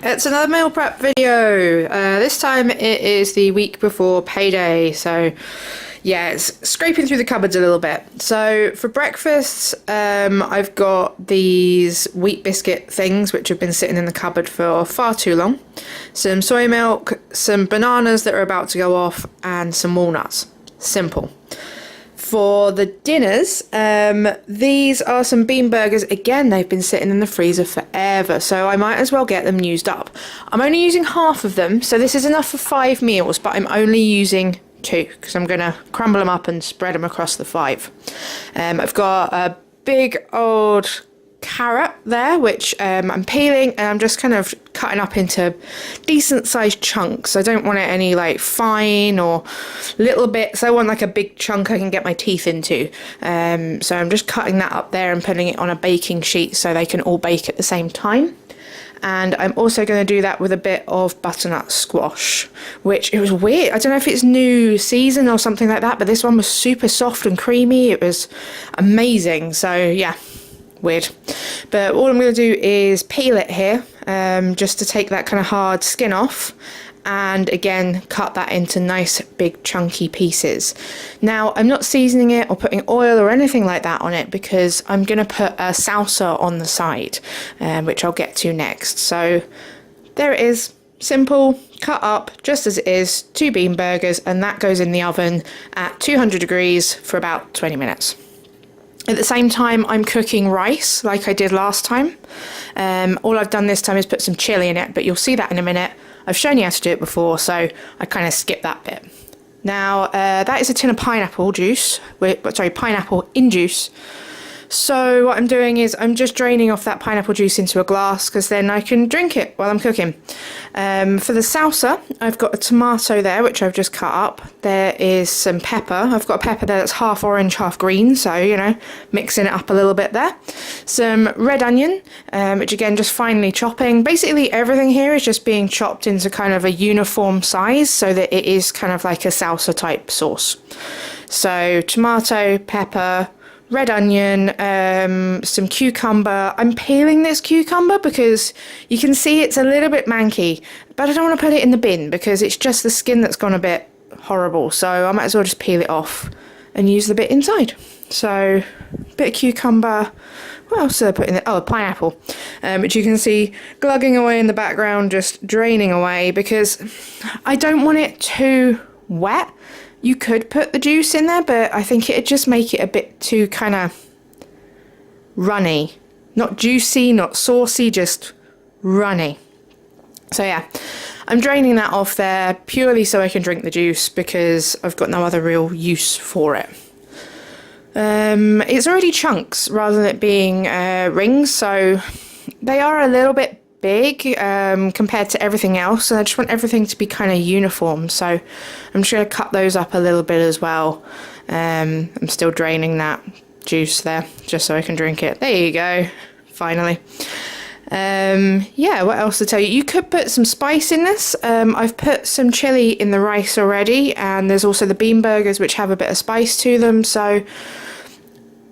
It's another meal prep video. This time it is the week before payday, so yeah, it's scraping through the cupboards a little bit. So for breakfast, I've got these wheat biscuit things which have been sitting in the cupboard for far too long, some soy milk, some bananas that are about to go off, and some walnuts. Simple. For the dinners, these are some bean burgers. Again, they've been sitting in the freezer forever, so I might as well get them used up. I'm only using half of them, so this is enough for 5 meals, but I'm only using 2 because I'm going to crumble them up and spread them across the 5. I've got a big old carrot there which I'm peeling, and I'm just kind of cutting up into decent sized chunks. I don't want it any like fine or little bits. I want like a big chunk I can get my teeth into, so I'm just cutting that up there and putting it on a baking sheet so they can all bake at the same time. And I'm also going to do that with a bit of butternut squash, which it was weird. I don't know if it's new season or something like that, but this one was super soft and creamy. It was amazing. So yeah, weird. But all I'm going to do is peel it here, just to take that kind of hard skin off, and again cut that into nice big chunky pieces. Now I'm not seasoning it or putting oil or anything like that on it because I'm going to put a salsa on the side, which I'll get to next. So there it is, simple, cut up just as it is, 2 bean burgers, and that goes in the oven at 200 degrees for about 20 minutes. At the same time, I'm cooking rice like I did last time. All I've done this time is put some chili in it, but you'll see that in a minute. I've shown you how to do it before, so I kind of skipped that bit. Now, that is a tin of pineapple juice, pineapple in juice. So what I'm doing is I'm just draining off that pineapple juice into a glass because then I can drink it while I'm cooking. For the salsa, I've got a tomato there, which I've just cut up. There is some pepper. I've got a pepper there that's half orange, half green, so, you know, mixing it up a little bit there. Some red onion, which again, just finely chopping. Basically, everything here is just being chopped into kind of a uniform size so that it is kind of like a salsa type sauce. So tomato, pepper, red onion, some cucumber. I'm peeling this cucumber because you can see it's a little bit manky, but I don't want to put it in the bin because it's just the skin that's gone a bit horrible, so I might as well just peel it off and use the bit inside. So a bit of cucumber. What else did I put in there? Oh, pineapple, which you can see glugging away in the background, just draining away because I don't want it too wet. You could put the juice in there, but I think it'd just make it a bit too kind of runny. Not juicy, not saucy, just runny. So yeah, I'm draining that off there purely so I can drink the juice because I've got no other real use for it. It's already chunks rather than it being rings, so they are a little bit big compared to everything else, and I just want everything to be kind of uniform, so I'm just going to cut those up a little bit as well. I'm still draining that juice there just so I can drink it. There you go, finally. Yeah, what else to tell you? You could put some spice in this. I've put some chili in the rice already, and there's also the bean burgers which have a bit of spice to them, so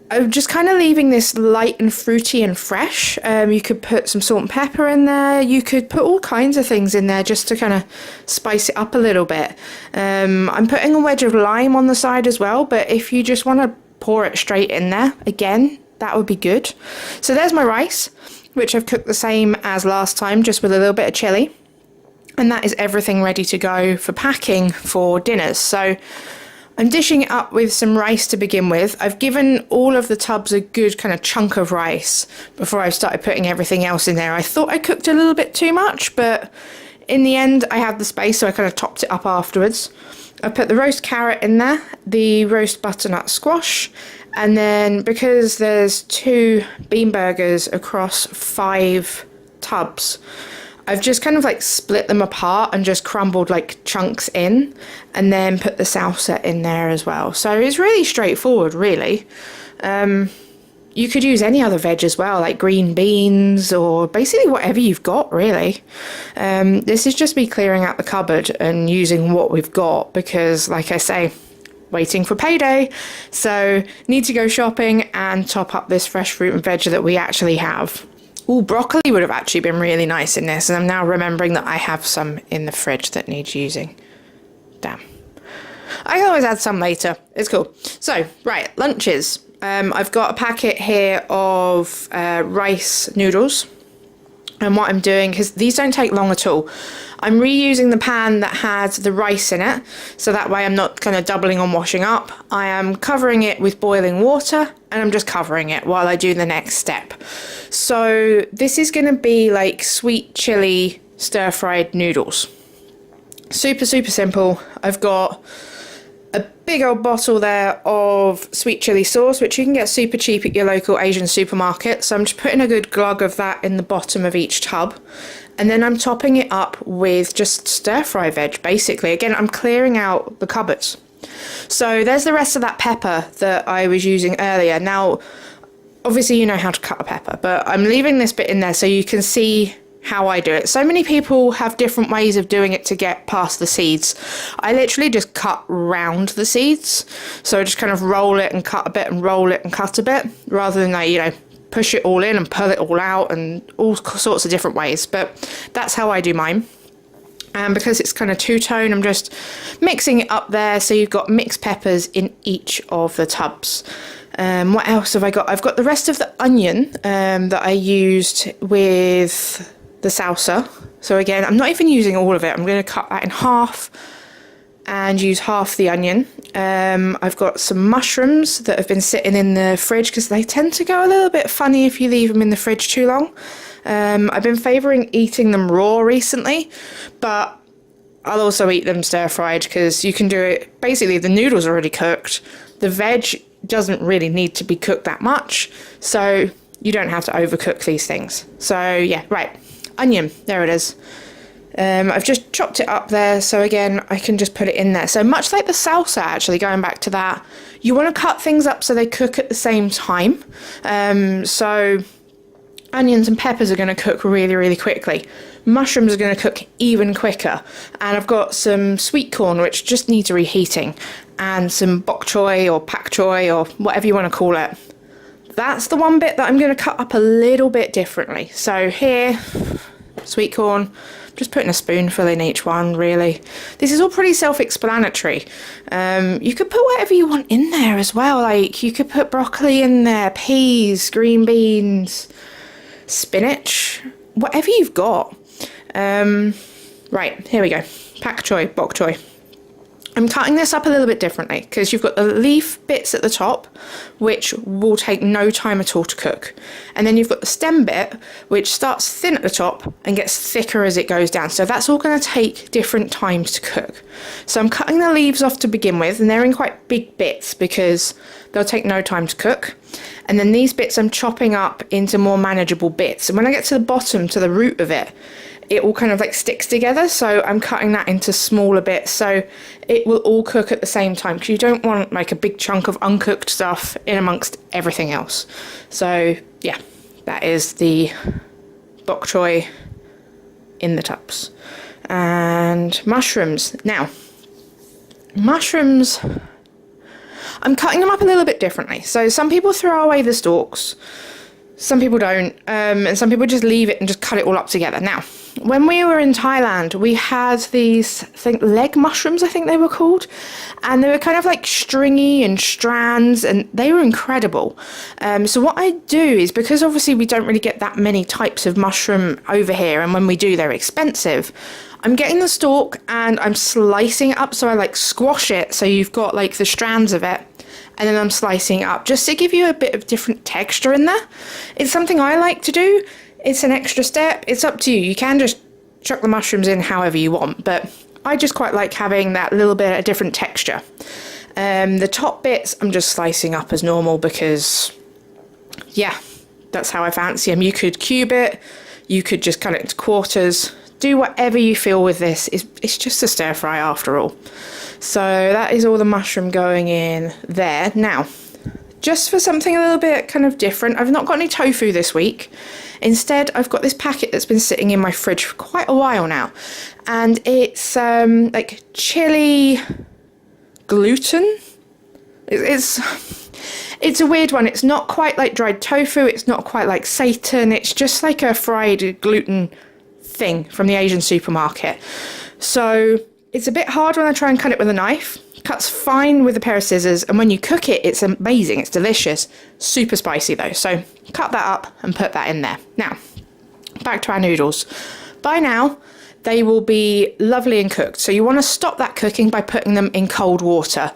I'm just kind of leaving this light and fruity and fresh. You could put some salt and pepper in there. You could put all kinds of things in there just to kind of spice it up a little bit. I'm putting a wedge of lime on the side as well, but if you just want to pour it straight in there, again, that would be good. So there's my rice, which I've cooked the same as last time, just with a little bit of chili. And that is everything ready to go for packing for dinners. So I'm dishing it up with some rice to begin with. I've given all of the tubs a good kind of chunk of rice before I started putting everything else in there. I thought I cooked a little bit too much, but in the end I had the space, so I kind of topped it up afterwards. I put the roast carrot in there, the roast butternut squash, and then because there's 2 bean burgers across 5 tubs, I've just kind of like split them apart and just crumbled like chunks in, and then put the salsa in there as well. So it's really straightforward, really. You could use any other veg as well, like green beans or basically whatever you've got, really. This is just me clearing out the cupboard and using what we've got because, like I say, waiting for payday, so need to go shopping and top up this fresh fruit and veg that we actually have. Ooh, broccoli would have actually been really nice in this, and I'm now remembering that I have some in the fridge that needs using. Damn. I can always add some later. It's cool. So, right, lunches. I've got a packet here of rice noodles. And what I'm doing, because these don't take long at all, I'm reusing the pan that had the rice in it, so that way I'm not kind of doubling on washing up. I am covering it with boiling water, and I'm just covering it while I do the next step. So this is going to be like sweet chili stir-fried noodles. Super, super simple. I've got a big old bottle there of sweet chili sauce, which you can get super cheap at your local Asian supermarket. So I'm just putting a good glug of that in the bottom of each tub. And then I'm topping it up with just stir-fry veg, basically. Again, I'm clearing out the cupboards. So there's the rest of that pepper that I was using earlier. Now, obviously you know how to cut a pepper, but I'm leaving this bit in there so you can see how I do it. So many people have different ways of doing it to get past the seeds. I literally just cut round the seeds. So I just kind of roll it and cut a bit and roll it and cut a bit, rather than like, you know, push it all in and pull it all out and all sorts of different ways. But that's how I do mine. And because it's kind of two-tone, I'm just mixing it up there. So you've got mixed peppers in each of the tubs. What else have I got? I've got the rest of the onion that I used with the salsa. So again, I'm not even using all of it. I'm going to cut that in half and use half the onion. I've got some mushrooms that have been sitting in the fridge because they tend to go a little bit funny if you leave them in the fridge too long. I've been favouring eating them raw recently, but I'll also eat them stir-fried because you can do it. Basically, the noodles are already cooked. The veg doesn't really need to be cooked that much, so you don't have to overcook these things. So yeah, right. Onion, there it is. I've just chopped it up there, so again I can just put it in there. So much like the salsa, actually, going back to that, you want to cut things up so they cook at the same time. So onions and peppers are going to cook really, really quickly. Mushrooms are going to cook even quicker. And I've got some sweet corn, which just needs reheating, and some bok choy or pak choy or whatever you want to call it. That's the one bit that I'm going to cut up a little bit differently. So here, sweet corn, just putting a spoonful in each one, really. This is all pretty self-explanatory. You could put whatever you want in there as well. Like, you could put broccoli in there, peas, green beans, spinach, whatever you've got. Right, here we go. Pak choy, bok choy. I'm cutting this up a little bit differently because you've got the leaf bits at the top, which will take no time at all to cook. And then you've got the stem bit, which starts thin at the top and gets thicker as it goes down. So that's all going to take different times to cook. So I'm cutting the leaves off to begin with, and they're in quite big bits because they'll take no time to cook. And then these bits I'm chopping up into more manageable bits. And when I get to the bottom, to the root of it, it all kind of like sticks together, so I'm cutting that into smaller bits so it will all cook at the same time, because you don't want like a big chunk of uncooked stuff in amongst everything else. So yeah, that is the bok choy in the tubs. And mushrooms. Now, mushrooms, I'm cutting them up a little bit differently. So some people throw away the stalks, some people don't, and some people just leave it and just cut it all up together. Now, when we were in Thailand, we had these, I think, leg mushrooms, I think they were called, and they were kind of like stringy and strands, and they were incredible. So what I do is, because obviously we don't really get that many types of mushroom over here, and when we do, they're expensive, I'm getting the stalk and I'm slicing it up, so I like squash it so you've got like the strands of it, and then I'm slicing it up just to give you a bit of different texture in there. It's something I like to do. It's an extra step. It's up to you. You can just chuck the mushrooms in however you want, but I just quite like having that little bit of different texture. The top bits I'm just slicing up as normal because, yeah, that's how I fancy them. You could cube it, you could just cut it into quarters, do whatever you feel with this. It's just a stir fry after all. So that is all the mushroom going in there. Now, just for something a little bit kind of different, I've not got any tofu this week. Instead, I've got this packet that's been sitting in my fridge for quite a while now, and it's like chili gluten. It's It's a weird one. It's not quite like dried tofu. It's not quite like seitan. It's just like a fried gluten thing from the Asian supermarket. So it's a bit hard when I try and cut it with a knife. Cuts fine with a pair of scissors, and when you cook it, it's amazing. It's delicious. Super spicy though. So cut that up and put that in there. Now, back to our noodles. By now, they will be lovely and cooked. So you want to stop that cooking by putting them in cold water.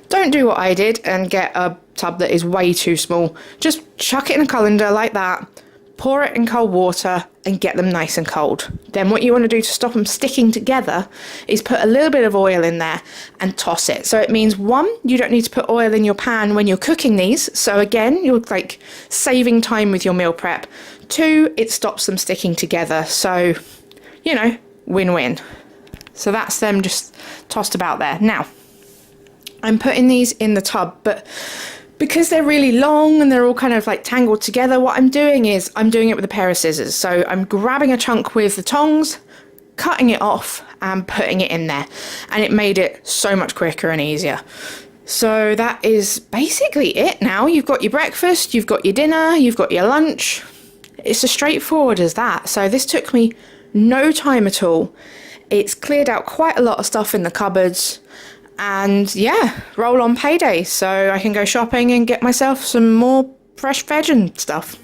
Don't do what I did and get a tub that is way too small. Just chuck it in a colander like that, pour it in cold water and get them nice and cold. Then what you want to do to stop them sticking together is put a little bit of oil in there and toss it. So it means, one, you don't need to put oil in your pan when you're cooking these. So again, you're like saving time with your meal prep. Two, it stops them sticking together. So, you know, win-win. So that's them just tossed about there. Now, I'm putting these in the tub, but because they're really long and they're all kind of like tangled together, what I'm doing is I'm doing it with a pair of scissors. So I'm grabbing a chunk with the tongs, cutting it off and putting it in there. And it made it so much quicker and easier. So that is basically it now. You've got your breakfast, you've got your dinner, you've got your lunch. It's as straightforward as that. So this took me no time at all. It's cleared out quite a lot of stuff in the cupboards. And yeah, roll on payday, so I can go shopping and get myself some more fresh veg and stuff.